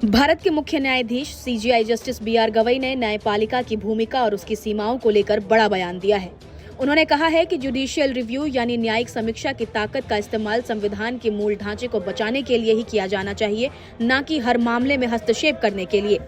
भारत के मुख्य न्यायाधीश सीजेआई जस्टिस बी.आर. गवई ने न्यायपालिका की भूमिका और उसकी सीमाओं को लेकर बड़ा बयान दिया है। उन्होंने कहा है कि जुडिशियल रिव्यू यानी न्यायिक समीक्षा की ताकत का इस्तेमाल संविधान के मूल ढांचे को बचाने के लिए ही किया जाना चाहिए, न कि हर मामले में हस्तक्षेप करने के लिए।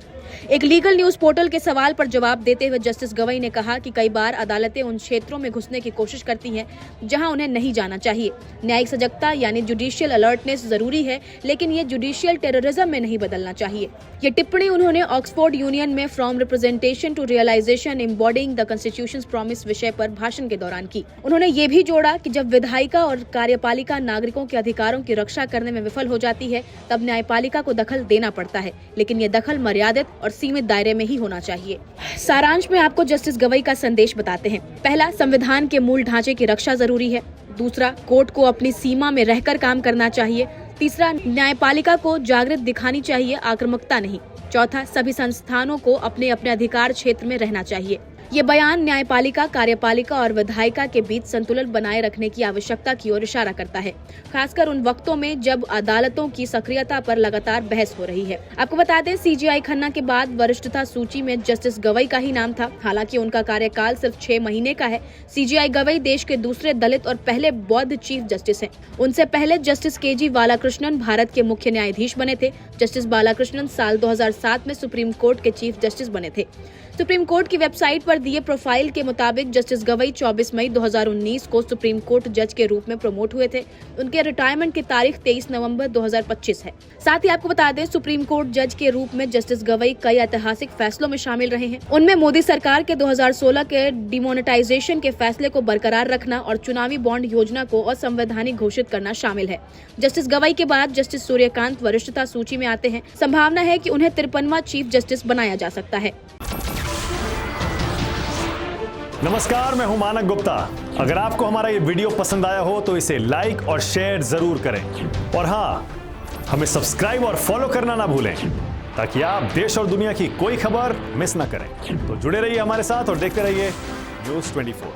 एक लीगल न्यूज पोर्टल के सवाल पर जवाब देते हुए जस्टिस गवई ने कहा कि कई बार अदालतें उन क्षेत्रों में घुसने की कोशिश करती हैं जहां उन्हें नहीं जाना चाहिए। न्यायिक सजगता यानी जुडिशियल अलर्टनेस जरूरी है, लेकिन ये जुडिशियल टेररिज्म में नहीं बदलना चाहिए। ये टिप्पणी उन्होंने ऑक्सफोर्ड यूनियन में from representation to realisation embodying the constitution's promise विषय पर भाषण के दौरान की। उन्होंने ये भी जोड़ा कि जब विधायिका और कार्यपालिका नागरिकों के अधिकारों की रक्षा करने में विफल हो जाती है, तब न्यायपालिका को दखल देना पड़ता है, लेकिन ये दखल मर्यादित और सीमित दायरे में ही होना चाहिए। सारांश में आपको जस्टिस गवई का संदेश बताते हैं। पहला, संविधान के मूल ढांचे की रक्षा जरूरी है। दूसरा, कोर्ट को अपनी सीमा में रहकर काम करना चाहिए। तीसरा, न्यायपालिका को जागृत दिखानी चाहिए, आक्रामकता नहीं। चौथा, सभी संस्थानों को अपने अपने अधिकार क्षेत्र में रहना चाहिए। ये बयान न्यायपालिका, कार्यपालिका और विधायिका के बीच संतुलन बनाए रखने की आवश्यकता की ओर इशारा करता है, खासकर उन वक्तों में जब अदालतों की सक्रियता पर लगातार बहस हो रही है। आपको बता दें, सीजेआई खन्ना के बाद वरिष्ठता सूची में जस्टिस गवई का ही नाम था। हालांकि उनका कार्यकाल सिर्फ 6 महीने का है। सीजेआई गवई देश के दूसरे दलित और पहले बौद्ध चीफ जस्टिस हैं। उनसे पहले जस्टिस के.जी. बालाकृष्णन भारत के मुख्य न्यायाधीश बने थे। जस्टिस बालाकृष्णन साल 2007 में सुप्रीम कोर्ट के चीफ जस्टिस बने थे। सुप्रीम कोर्ट की वेबसाइट पर दिए प्रोफाइल के मुताबिक जस्टिस गवई 24 मई 2019 को सुप्रीम कोर्ट जज के रूप में प्रमोट हुए थे। उनके रिटायरमेंट की तारीख 23 नवंबर 2025 है। साथ ही आपको बता दें, सुप्रीम कोर्ट जज के रूप में जस्टिस गवई कई ऐतिहासिक फैसलों में शामिल रहे हैं। उनमें मोदी सरकार के 2016 के डिमोनेटाइजेशन के फैसले को बरकरार रखना और चुनावी बॉन्ड योजना को असंवैधानिक घोषित करना शामिल है। जस्टिस गवई के बाद जस्टिस सूर्यकांत वरिष्ठता सूची में आते हैं। संभावना है कि उन्हें 53वां चीफ जस्टिस बनाया जा सकता है। नमस्कार, मैं हूं मानक गुप्ता। अगर आपको हमारा ये वीडियो पसंद आया हो तो इसे लाइक और शेयर जरूर करें, और हाँ, हमें सब्सक्राइब और फॉलो करना ना भूलें, ताकि आप देश और दुनिया की कोई खबर मिस ना करें। तो जुड़े रहिए हमारे साथ और देखते रहिए न्यूज़ 24।